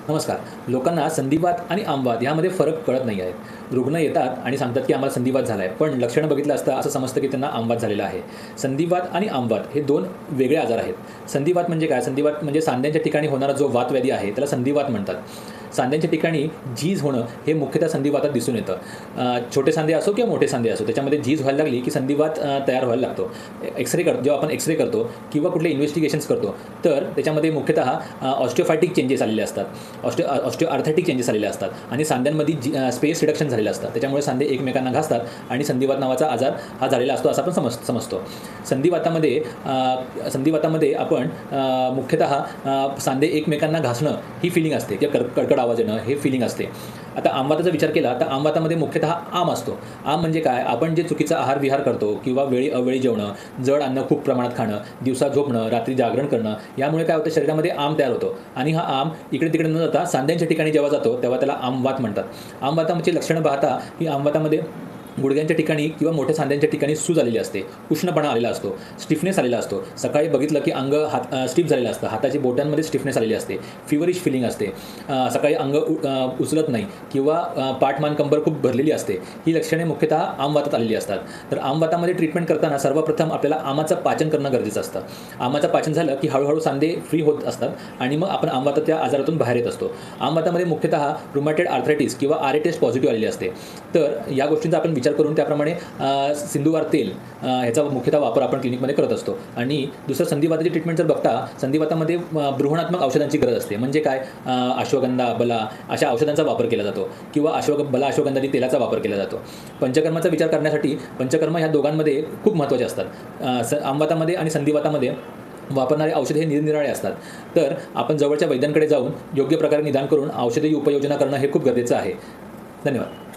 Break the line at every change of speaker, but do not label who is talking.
नमस्कार. लोकांना संधिवात आणि आमवात यामध्ये फरक कळत नाही आहे. रुग्ण येतात आणि सांगतात की आम्हाला संधिवात झाला आहे, पण लक्षणं बघितलं असता असं समजतं की त्यांना आमवात झालेला आहे. संधिवात आणि आमवात हे 2 वेगळे आजार आहेत. संधिवात म्हणजे काय? संधिवात म्हणजे सांध्यांच्या ठिकाणी होणारा जो वातव्याधी आहे त्याला संधिवात म्हणतात. सांध्यांच्या ठिकाणी झीज होणं हे मुख्यतः संधिवातात दिसून येतं. छोटे सांधे असो किंवा मोठे सांधे असो, त्याच्यामध्ये झीज व्हायला लागली की संधिवात तयार व्हायला लागतो. जेव्हा आपण एक्सरे करतो किंवा कुठले इन्व्हेस्टिगेशन्स करतो, तर त्याच्यामध्ये मुख्यतः ऑस्टिओफायटिक चेंजेस आलेले असतात. ऑस्टिओआर्थायटिक चेंजेस आलेले असतात आणि सांध्यांमध्ये स्पेस रिडक्शन झालेलं असतं. त्याच्यामुळे सांधे एकमेकांना घासतात आणि संधिवात नावाचा आजार हा झालेला असतो असं आपण समजतो. संधिवातामध्ये आपण मुख्यतः सांधे एकमेकांना घासणं ही फिलिंग असते किंवा कडकड आवाज येणं हे फिलिंग असते. आता आमवाताचा विचार केला तर आमवातामध्ये मुख्यतः आम असतो. आम म्हणजे काय? आपण जे चुकीचा आहार-विहार करतो किंवा अवेळी जेवणं, जड अन्न खूप प्रमाणात खाणं, दिवसा झोपणं, रात्री जागरण करणं, यामुळे काय होतं, शरीरामध्ये आम तयार होतो आणि हा आम इकडे-तिकडे न जाता सांध्यांच्या ठिकाणी जेव्हा जातो तेव्हा त्याला आमवात म्हणतात. आमवाताची लक्षणं पाहता ही आमवातामध्ये गुडघ्यांच्या ठिकाणी किंवा मोठ्या सांध्यांच्या ठिकाणी सूज आलेली असते, उष्णपणा आलेला असतो, स्टिफनेस आलेला असतो. सकाळी बघितलं की अंग स्टिफ झालेलं असतं, हाताच्या बोटांमध्ये स्टिफनेस आलेली असते, फिवरिश फिलिंग असते, सकाळी अंग उचलत नाही किंवा पाठमान कंबर खूप भरलेली असते. ही लक्षणे मुख्यतः आमवातात आलेली असतात. तर आमवातामध्ये ट्रीटमेंट करताना सर्वप्रथम आपल्याला आमाचं पाचन करणं गरजेचं असतं. आमाचं पाचन झालं की हळूहळू सांधे फ्री होत असतात आणि मग आपण आमवाताच्या आजारातून बाहेर येत असतो. आमवातामध्ये मुख्यतः रुमॅटॉइड आर्थरायटिस किंवा RA टेस्ट पॉझिटिव्ह आलेली असते. तर या गोष्टींचा आपण विचार करून त्याप्रमाणे सिंधुवार तेल ह्याचा मुख्यतः वापर आपण क्लिनिकमध्ये करत असतो. आणि दुसरं संधिवाताची ट्रीटमेंट जर बघता, संधिवातामध्ये बृहणात्मक औषधांची गरज असते. म्हणजे काय? अश्वगंधा, बला अशा औषधांचा वापर केला जातो किंवा अश्वगंधाची तेलाचा वापर केला जातो. पंचकर्माचा विचार करण्यासाठी पंचकर्म ह्या दोघांमध्ये खूप महत्त्वाचे असतात. आमवातामध्ये आणि संधिवातामध्ये वापरणारे औषधे हे निरनिराळे असतात. तर आपण जवळच्या वैद्यांकडे जाऊन योग्य प्रकारे निदान करून औषधी उपयोजना करणं हे खूप गरजेचं आहे. धन्यवाद.